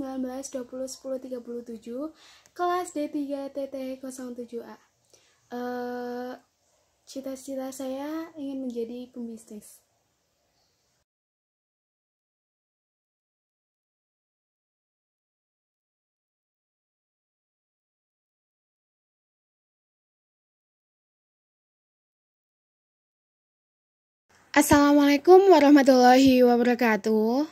19-20-10-37 kelas D3 TT07A. Cita-cita saya ingin menjadi pembisnis. Assalamualaikum warahmatullahi wabarakatuh.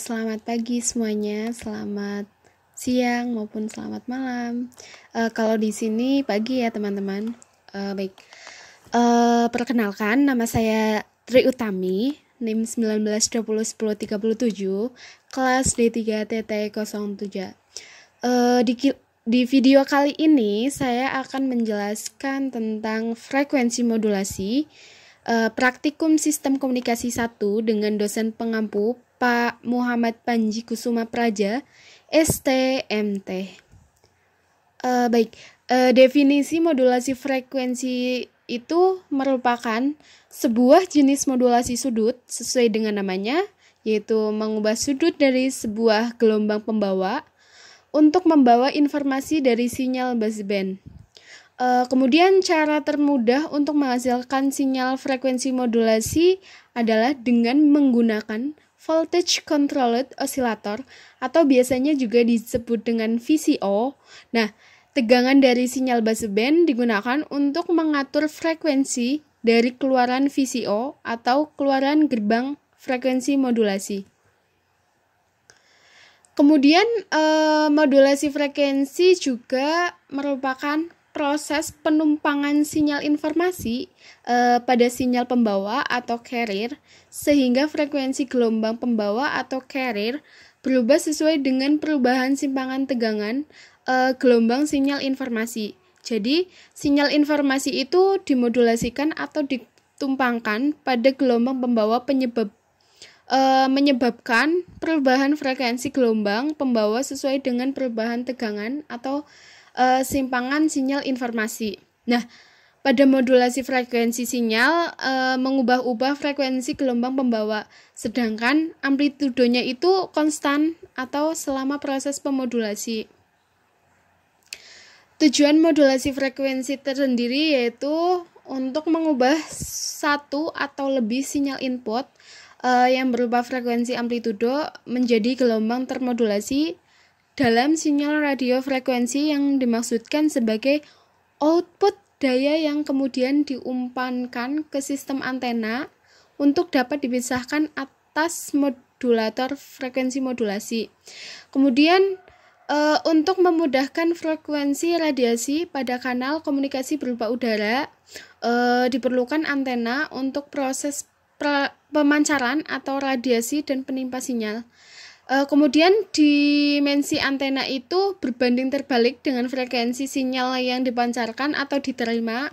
Selamat pagi semuanya, selamat siang maupun selamat malam. Kalau di sini pagi ya teman-teman. Baik. Perkenalkan, nama saya Tri Utami, NIM 19-20-10-37, kelas D3 TT07. Di video kali ini saya akan menjelaskan tentang frekuensi modulasi, praktikum sistem komunikasi 1 dengan dosen pengampu Pak Muhammad Panji Kusuma Praja, STMT. Baik, definisi modulasi frekuensi itu merupakan sebuah jenis modulasi sudut sesuai dengan namanya, yaitu mengubah sudut dari sebuah gelombang pembawa untuk membawa informasi dari sinyal baseband. Kemudian cara termudah untuk menghasilkan sinyal frekuensi modulasi adalah dengan menggunakan voltage controlled oscillator atau biasanya juga disebut dengan VCO. Nah, tegangan dari sinyal baseband digunakan untuk mengatur frekuensi dari keluaran VCO atau keluaran gerbang frekuensi modulasi. Kemudian modulasi frekuensi juga merupakan proses penumpangan sinyal informasi pada sinyal pembawa atau carrier sehingga frekuensi gelombang pembawa atau carrier berubah sesuai dengan perubahan simpangan tegangan gelombang sinyal informasi. Jadi, sinyal informasi itu dimodulasikan atau ditumpangkan pada gelombang pembawa menyebabkan perubahan frekuensi gelombang pembawa sesuai dengan perubahan tegangan atau simpangan sinyal informasi. Nah, pada modulasi frekuensi sinyal mengubah-ubah frekuensi gelombang pembawa, sedangkan amplitudenya itu konstan atau selama proses pemodulasi. Tujuan modulasi frekuensi tersendiri yaitu untuk mengubah satu atau lebih sinyal input yang berupa frekuensi amplitudo menjadi gelombang termodulasi dalam sinyal radio frekuensi yang dimaksudkan sebagai output daya yang kemudian diumpankan ke sistem antena untuk dapat dipisahkan atas modulator frekuensi modulasi. Kemudian untuk memudahkan frekuensi radiasi pada kanal komunikasi berupa udara, diperlukan antena untuk proses pemancaran atau radiasi dan penimpa sinyal. Kemudian dimensi antena itu berbanding terbalik dengan frekuensi sinyal yang dipancarkan atau diterima.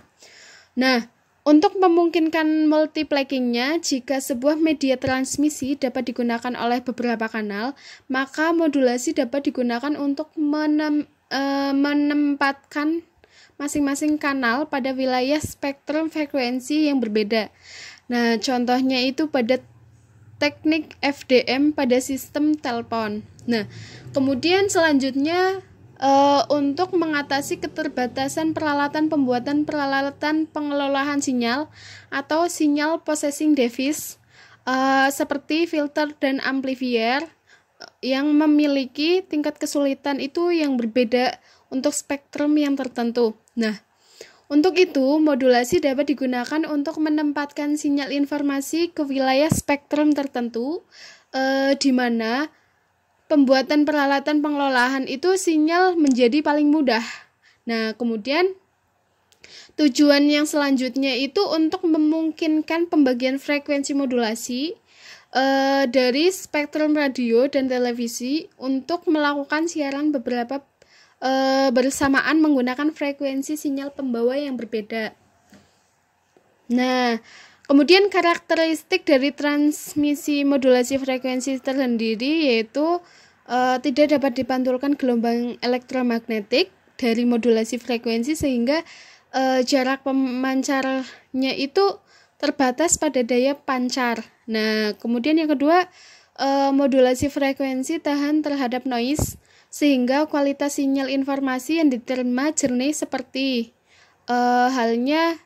Nah, untuk memungkinkan multiplexingnya, jika sebuah media transmisi dapat digunakan oleh beberapa kanal, maka modulasi dapat digunakan untuk menempatkan masing-masing kanal pada wilayah spektrum frekuensi yang berbeda. Nah, contohnya itu pada teknik FDM pada sistem telepon. Nah, kemudian selanjutnya untuk mengatasi keterbatasan peralatan pembuatan peralatan pengelolaan sinyal atau sinyal processing device seperti filter dan amplifier yang memiliki tingkat kesulitan itu yang berbeda untuk spektrum yang tertentu. Nah, untuk itu, modulasi dapat digunakan untuk menempatkan sinyal informasi ke wilayah spektrum tertentu, di mana pembuatan peralatan pengelolaan itu sinyal menjadi paling mudah. Nah, kemudian tujuan yang selanjutnya itu untuk memungkinkan pembagian frekuensi modulasi dari spektrum radio dan televisi untuk melakukan siaran beberapa bersamaan menggunakan frekuensi sinyal pembawa yang berbeda. Nah, kemudian karakteristik dari transmisi modulasi frekuensi tersendiri yaitu tidak dapat dipantulkan gelombang elektromagnetik dari modulasi frekuensi sehingga jarak pemancarnya itu terbatas pada daya pancar. Nah, kemudian yang kedua, modulasi frekuensi tahan terhadap noise sehingga kualitas sinyal informasi yang diterima jernih seperti halnya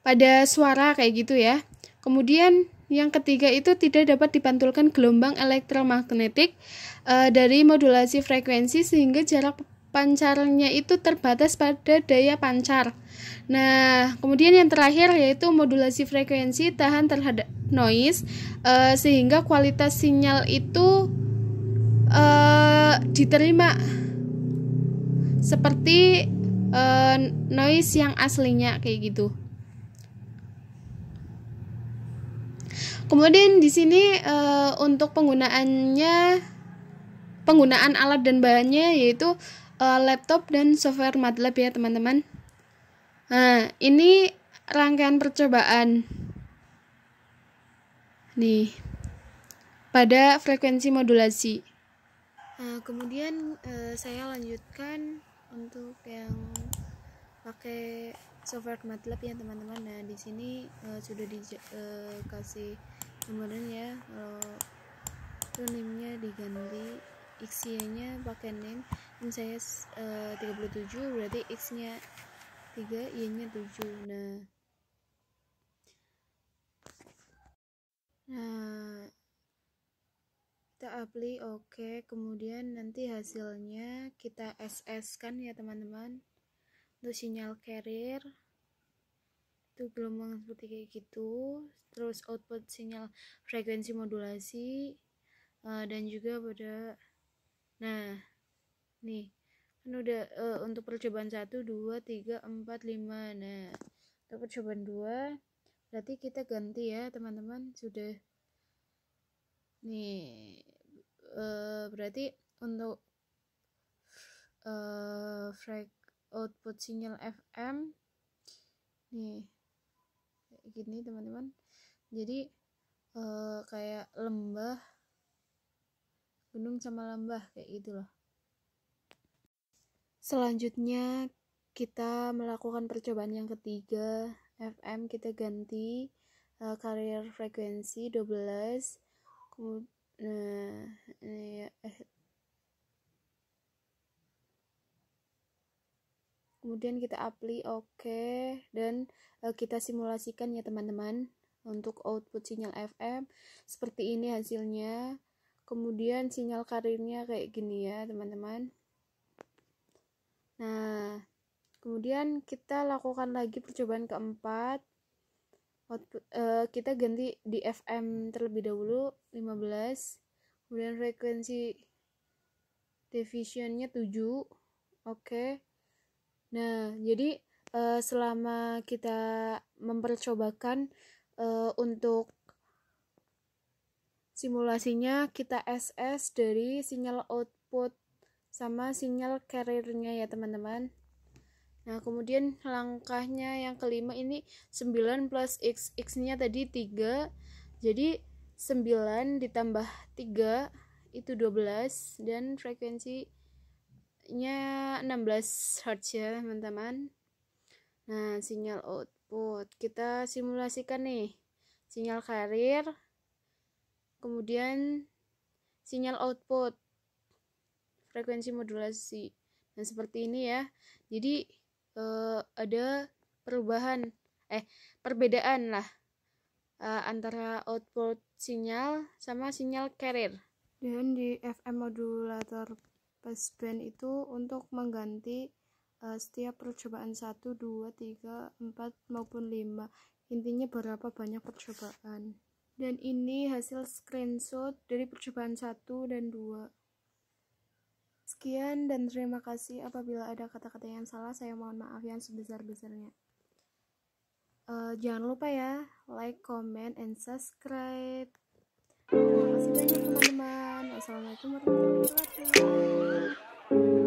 pada suara kayak gitu ya. Kemudian yang ketiga itu tidak dapat dipantulkan gelombang elektromagnetik dari modulasi frekuensi sehingga jarak pancarnya itu terbatas pada daya pancar. Nah, kemudian yang terakhir yaitu modulasi frekuensi tahan terhadap noise sehingga kualitas sinyal itu diterima seperti noise yang aslinya kayak gitu. Kemudian di sini untuk penggunaan alat dan bahannya yaitu laptop dan software MATLAB ya teman-teman. Nah, ini rangkaian percobaan nih pada frekuensi modulasi. Nah, kemudian saya lanjutkan untuk yang pakai software MATLAB ya teman-teman. Nah, di sini sudah dikasih gambaran ya. Itu name-nya diganti, XY-nya pakai name saya 37, berarti X-nya 3, Y-nya 7. Nah, kita apply oke. Kemudian nanti hasilnya kita SS kan ya teman-teman. Untuk sinyal carrier itu gelombang seperti kayak gitu, terus output sinyal frekuensi modulasi dan juga pada nih kan udah untuk percobaan 1, 2, 3, 4, 5. Nah, untuk percobaan 2 berarti kita ganti ya teman-teman. Sudah nih berarti untuk output sinyal FM nih kayak gini teman-teman. Jadi kayak lembah, gunung sama lembah kayak gitu loh. Selanjutnya kita melakukan percobaan yang ketiga. FM kita ganti carrier frekuensi 12. Kemudian kita apply oke, dan kita simulasikan ya teman-teman untuk output sinyal FM seperti ini hasilnya. Kemudian sinyal carriernya kayak gini ya teman-teman. Nah, kemudian kita lakukan lagi percobaan keempat. Kita ganti di FM terlebih dahulu 15, kemudian frekuensi divisionnya 7. Oke. Nah, jadi selama kita mempercobakan untuk simulasinya, kita SS dari sinyal output sama sinyal carriernya ya teman-teman. Nah, kemudian langkahnya yang kelima ini 9 plus X. X-nya tadi 3. Jadi 9 ditambah 3 itu 12 dan frekuensinya 16 Hz ya teman-teman. Nah, sinyal output kita simulasikan nih. Sinyal carrier, kemudian sinyal output, frekuensi modulasi. Nah, seperti ini ya. Jadi ada perbedaan lah antara output sinyal sama sinyal carrier. Dan di FM modulator passband itu untuk mengganti setiap percobaan 1, 2, 3, 4 maupun 5. Intinya berapa banyak percobaan. Dan ini hasil screenshot dari percobaan 1 dan 2. Sekian dan terima kasih. Apabila ada kata-kata yang salah, saya mohon maaf yang sebesar-besarnya. Jangan lupa ya, like, comment, and subscribe. Terima kasih banyak teman-teman. Wassalamualaikum warahmatullahi wabarakatuh.